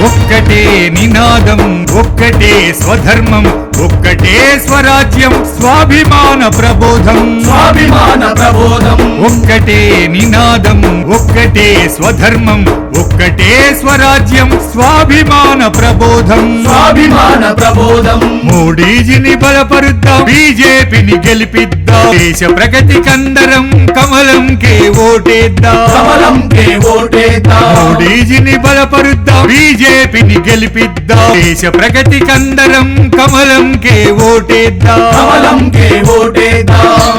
ఒక్కటే నినాదం, ఒక్కటే స్వధర్మం, ఒక్కటే స్వరాజ్యం, స్వాభిమాన ప్రబోధం. స్వాభిమాన ప్రబోధం. ఒక్కటే నినాదం, ఒక్కటే స్వధర్మం, ఒక్కటే స్వరాజ్యం, స్వాభిమాన ప్రబోధం. స్వాభిమాన ప్రబోధం. మోడీజీని బలపరుద్దాం, బీజేపీని గెలిపిద్దాం, దేశ ప్రగతి కందరం కమలం కే ఓటేద్దాం. కమలం కే ఓటేద్దాం. మోడీజీని బలపరుద్దాం, బీజేపీని గెలిపిద్దాం, దేశ ప్రగతి కందరం కమలం కే ఓటేద్దాం. కమలం కే ఓటేద్దాం.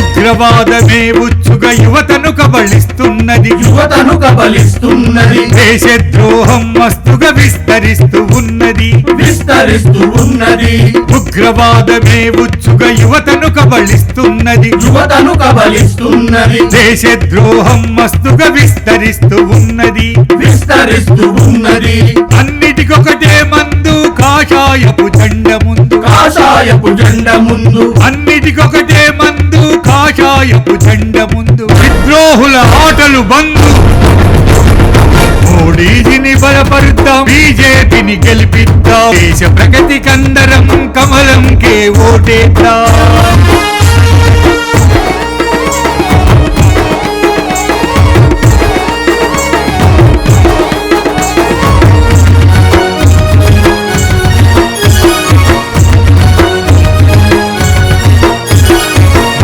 ఉగ్రవాదమే ఉచ్చుగా యువతను కబళిస్తున్నది, యువతను కబలిస్తున్నది. దేశద్రోహం మస్తుగా విస్తరిస్తూ ఉన్నది, విస్తరిస్తూ ఉన్నది. ఉగ్రవాదమే ఉచ్చుగా యువతను కబళిస్తున్నది, యువతను కబలిస్తున్నది. దేశద్రోహం మస్తుగా విస్తరిస్తూ ఉన్నది, విస్తరిస్తూ ఉన్నది. అన్నిటికొకటే మందు కాషాయపు జెండ ముందు, కాషాయపు జెండ ముందు. అన్నిటికొకటే మందు కాషాయపు జెండ ముందు, విద్రోహుల ఆటలు బందు. మోడీజీని బలపరుద్దాం, బీజేపీని గెలిపిద్దాం, దేశ ప్రగతి కందరం కమలం కే ఓటేద్దాం.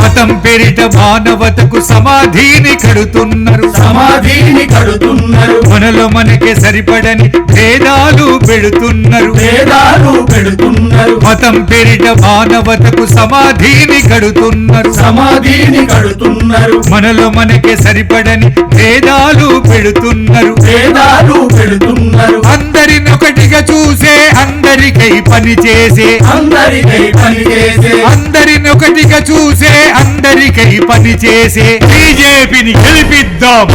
మతం పేరిట మానవతకు సమాధిని కడుతున్నారు, సమాధిని కడుతున్నారు. మనలో మనకే సరిపడని భేదాలు పెడుతున్నారు, భేదాలు పెడుతున్నారు. మతం పేరిట మానవతకు సమాధిని కడుతున్నారు, సమాధిని కడుతున్నారు. మనలో మనకే సరిపడని భేదాలు పెడుతున్నారు, భేదాలు పెడుతున్నారు. అందరినొకటిగా చూసే అందరికై పని చేసే, అందరికై పనిచేసే. అందరినొకటిగా చూసే అందరికై పని చేసే బీజేపీని గెలిపిద్దాం.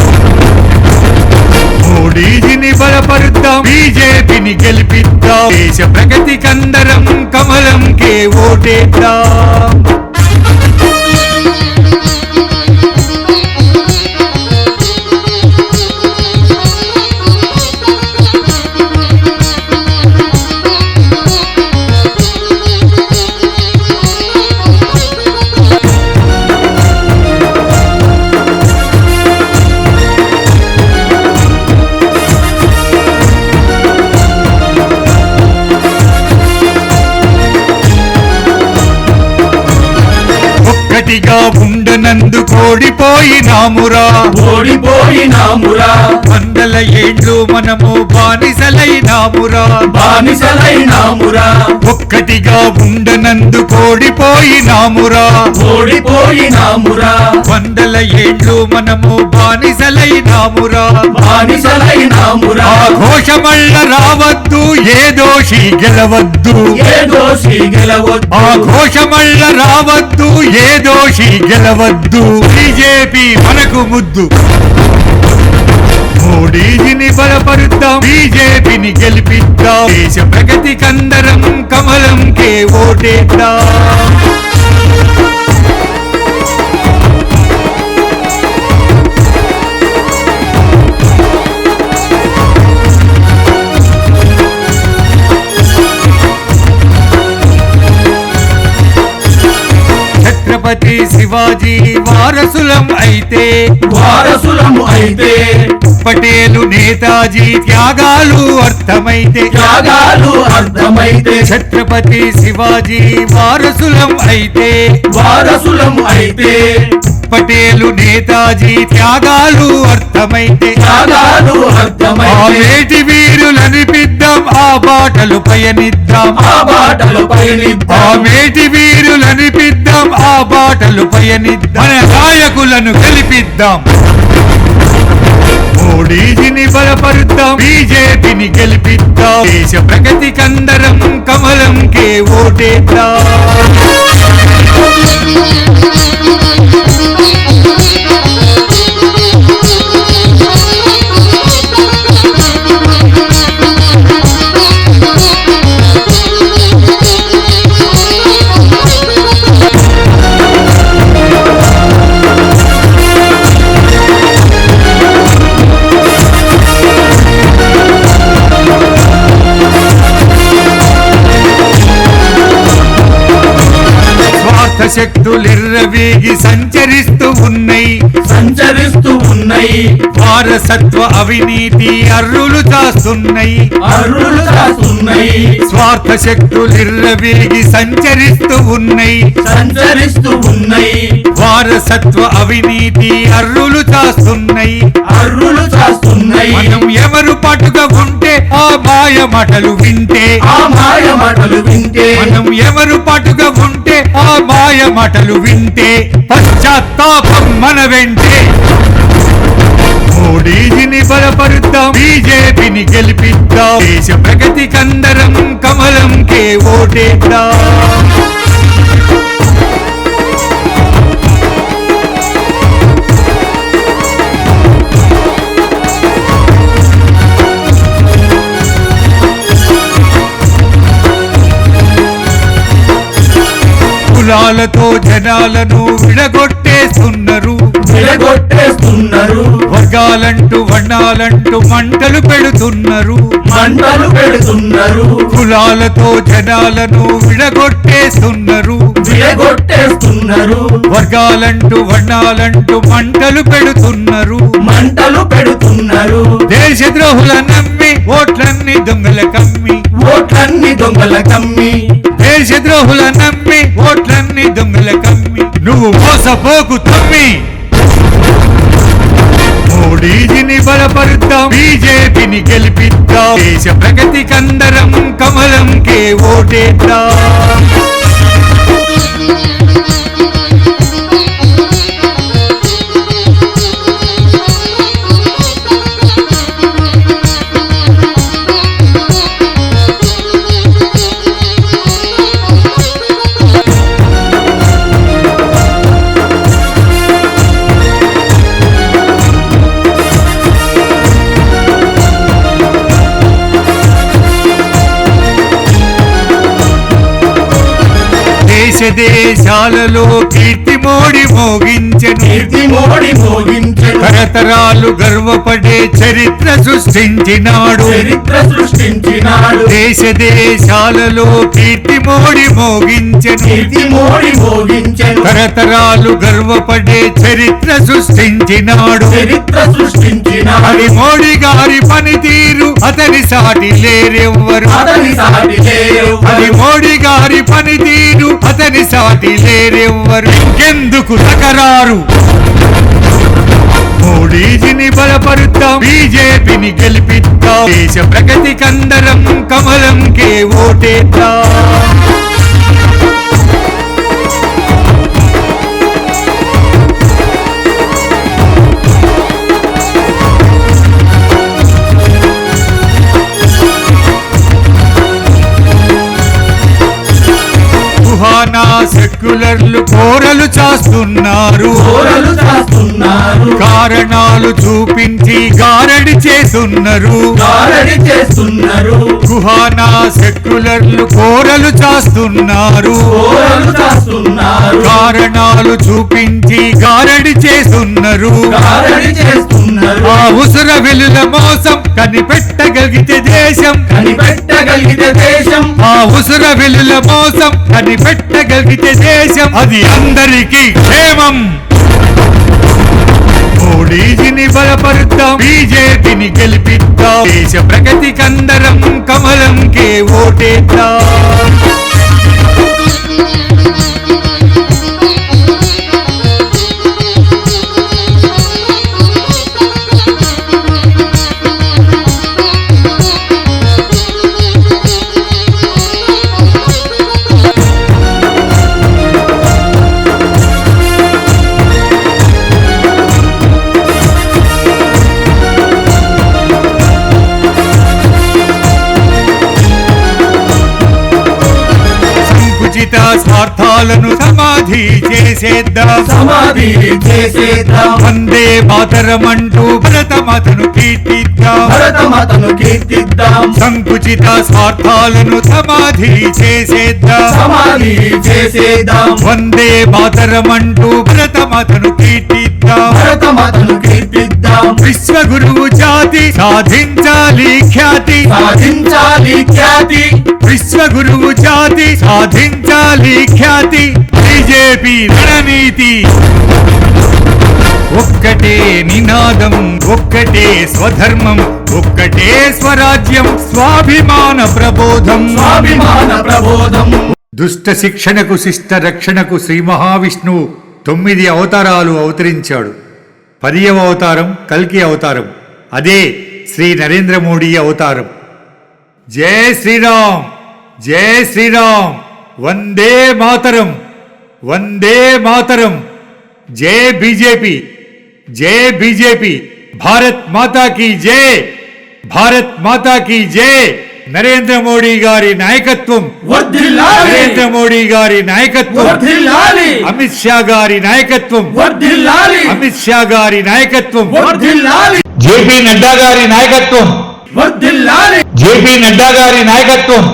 మోడీజీని బలపరుద్దాం, బీజేపీని గెలిపిద్దాం, దేశ ప్రగతి కందరం కమలం కే ఓటేద్దాం. ఒక్కటిగా ఉండనందు కోడిపోయినామురా, ఓడిపోయినామురా. వందల ఏండ్లు మనము బానిసలైనామురా, బానిసలైనామురా. ఒక్కటిగా ఉండనందు కోడిపోయినామురా, ఓడిపోయినామురా. వందల ఏండ్లు మనము బానిసలైనామురా, బానిసలైనామురా. ఆ ఘోషమల్ల రావద్దు, ఏ దోషి గెలవద్దు, ఏ దోషి గెలవద్దు. ఆ ఘోషమల్ల రావద్దు, ఏ దోషి గెలవద్దు, బీజేపీ మనకు ముద్దు. మోడీజీని బలపరుద్దాం, బీజేపీని గెలిపిద్దాం, దేశ ప్రగతి కందరం కమలం కే ఓటేద్దాం. ఛత్రపతి శివాజీ వారసులం అయితే, వారసులం అయితే, పటేలు నేతాజీ త్యాగాలు అర్థమైతే, త్యాగాలు అర్థమైతే, ఛత్రపతి శివాజీ వారసులం అయితే, వారసులం అయితే, పటేలు నేతాజీ త్యాగాలు అర్థమైతే, త్యాగాలు ఆ అర్థమైతే, వేటి వీరులనిపిద్దాం, ఆ బాటలు పయనిద్దాం, ఆ బాటలు ఆ పయనిద్దాం. వేటి వీరులనిపిద్దాం, ఆ బాటలు పయనిద్దాం, మన నాయకులను గెలిపిద్దాం. మోడీజీని బలపరుద్దాం, బీజేపీని గెలిపిద్దాం, దేశ ప్రగతి కందరం కమలం కే ఓటేద్దాం. శక్తులిర్రవేగి సంచరిస్తూ ఉన్నాయి వారసత్వ అవినీతి అర్రులు చాస్తున్నాయి స్వార్థ శక్తులిర్రవేగి సంచరిస్తూ ఉన్నాయి వారసత్వ అవినీతి అర్రులు చాస్తున్నాయి మనం ఎవరు పాటుగా ఉంటే ఆ మాయ మాటలు వింటే మనం ఎవరు పాటుగా ఉంటే ఆ మాయ మాటలు వింటే పశ్చాత్తాపం మన వెంటే. మోడీజీని బలపరుద్దాం, బీజేపీని గెలిపిద్దాం, దేశ ప్రగతి కందరం కమలం కే ఓటేద్దాం. కులాలతో జనాలను విడగొట్టేస్తున్నారు వర్గాలంటూ వర్ణాలంటూ మంటలు పెడుతున్నారు కులాలతో జనాలను విడగొట్టేస్తున్నారు వర్గాలంటూ వర్ణాలంటూ మంటలు పెడుతున్నారు దేశద్రోహుల నమ్మి ఓట్లన్నీ దొంగల కమ్మి దేశద్రోహుల నమ్మి ఓట్లన్నీ దొంగల కమ్మి నువ్వు మోసపోకు తమ్మి. మోడీజీని బలపరుద్దాం, బీజేపీని గెలిపిద్దాం, దేశ ప్రగతి కందరం కమలం కే ఓటేద్దాం. దేశాలలో కీర్తి మోడి మోగించెను తరతరాలు గర్వపడే చరిత్ర సృష్టించినాడు దేశాలలో కీర్తి మోడి మోగించెను తరతరాలు గర్వపడే చరిత్ర సృష్టించినాడు అది మోడీ గారి పనితీరు అతని సాటి లేరెవ్వరు అది మోడీ గారి పనితీరు అతని సాటి లేరెవ్వరు ఇంకెందుకు తకరారు. మోడీజీని బలపరుద్దాం, బీజేపీని గెలిపిద్దాం, దేశ ప్రగతి కందరం కమలం కే ఓటేద్దాం. సెక్యులర్లు కోరలు చాస్తున్నారు కారణాలు చూపించి గారడి చేస్తున్నారు గుహానా సెక్యులర్లు కోరలు చాస్తున్నారు కారణాలు చూపించి గారడి చేస్తున్నారు ఆ ఉసుర వెలుల మోసం కనిపెట్టగలిగితే దేశం ఆ ఉసుర వెలుల మోసం కనిపెట్టగలిగితే దేశం అది అందరికీ క్షేమం. మోడీజీని బలపరుద్దాం, బీజేపీని గెలిపిద్దాం, దేశ ప్రగతి కందరం కమలం కే ఓటేద్దాం. స్వార్థాలను సమాధి చేసేద్దాం. సమాధి చేసేద్దాం. వందే మాతరమంటూ భరతమాతను కీర్తిద్దాం. భరతమాతను కీర్తిద్దాం. సంకుచిత స్వార్థాలను సమాధి చేసేద్దాం. సమాధి చేసేద్దాం. వందే మాతరమంటూ భరతమాతను కీర్తిద్దాం. భరతమాతను కీర్తిద్దాం. విశ్వగురువు జాతి సాధించాలి ఖ్యాతి. సాధించాలి ఖ్యాతి. విశ్వగురువు జాతి సాధించాలి ఖ్యాతి. బీజేపీ రణనీతి ఒక్కటే నినాదం, ఒక్కటే స్వధర్మం, ఒక్కటే స్వరాజ్యం, స్వాభిమాన ప్రబోధం. స్వాభిమాన ప్రబోధం. దుష్ట శిక్షణకు శిష్ట రక్షణకు శ్రీ మహావిష్ణువు 9 అవతారాలు అవతరించాడు. 10వ అవతారం కల్కి అవతారం. అదే శ్రీ నరేంద్ర మోడీ అవతారం. జై శ్రీరామ్, జై శ్రీరామ్, వందే మాతరం, వందే మాతరం. జై బీజేపీ, జై బీజేపీ. భారత్ మాతా కీ జై, భారత్ మాతా కీ జై. నరేంద్ర మోడీ గారి నాయకత్వం వర్ధిల్లాలి. నరేంద్ర మోడీ గారి నాయకత్వం వర్ధిల్లాలి. అమిత్ షా గారి నాయకత్వం వర్ధిల్లాలి. అమిత్ షా గారి నాయకత్వం వర్ధిల్లాలి. జేపీ నడ్డా గారి నాయకత్వం వర్ధిల్లాలి. జేపీ నడ్డా గారి నాయకత్వం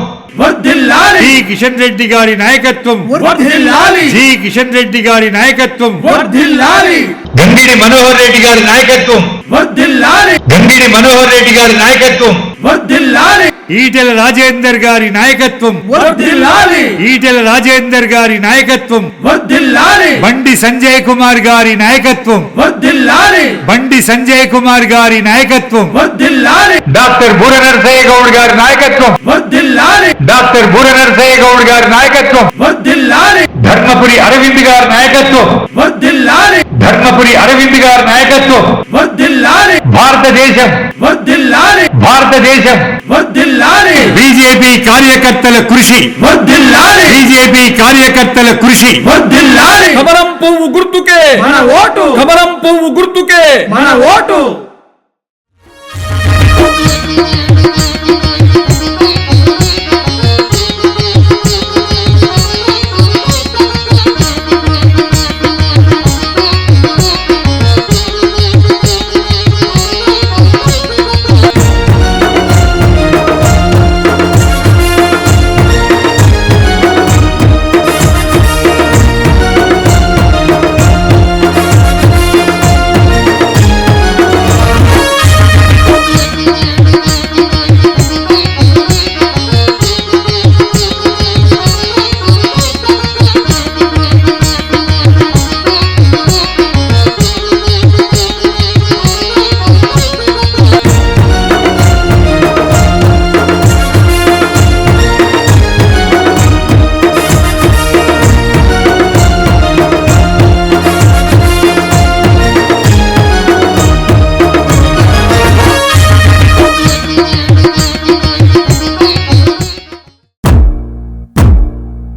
వర్ధిల్లాలి. జి కిషన్ రెడ్డి గారి నాయకత్వం వర్ధిల్లాలి. జి కిషన్ రెడ్డి గారి నాయకత్వం వర్ధిల్లాలి. గంగిడి మనోహర్ రెడ్డి గారి నాయకత్వం వర్ధిల్లాలి. గంగిడి మనోహర్ రెడ్డి గారి నాయకత్వం వర్ధిల్లాలి. ఈటెల రాజేందర్ గారి నాయకత్వం వర్ధిల్లాలి. ఈటెల రాజేందర్ గారి నాయకత్వం వర్ధిల్లాలి. బండి సంజయ్ కుమార్ గారి నాయకత్వం వర్ధిల్లాలి. బండి సంజయ్ కుమార్ గారి నాయకత్వం వర్ధిల్లాలి. డాక్టర్ బూర నరసయ్య గౌడ్ గారి నాయకత్వం వర్ధిల్లాలి. డాక్టర్ బూర నరసయ్య గౌడ్ గారి నాయకత్వం వర్ధిల్లాలి. ధర్మపురి అరవింద్ గారి నాయకత్వం వర్ధిల్లాలి. ధర్మపురి అరవింద్ గారి నాయకత్వం వర్ధిల్లాలి. భారతదేశం వర్ధిల్లాలి. భారతదేశం వర్ధిల్లాలి. బీజేపీ కార్యకర్తల కృషి వర్ధిల్లాలి. బీజేపీ కార్యకర్తల కృషి వర్ధిల్లాలి. కమలం పువ్వు గుర్తుకే మన ఓటు. కమలం పువ్వు గుర్తుకే మన ఓటు.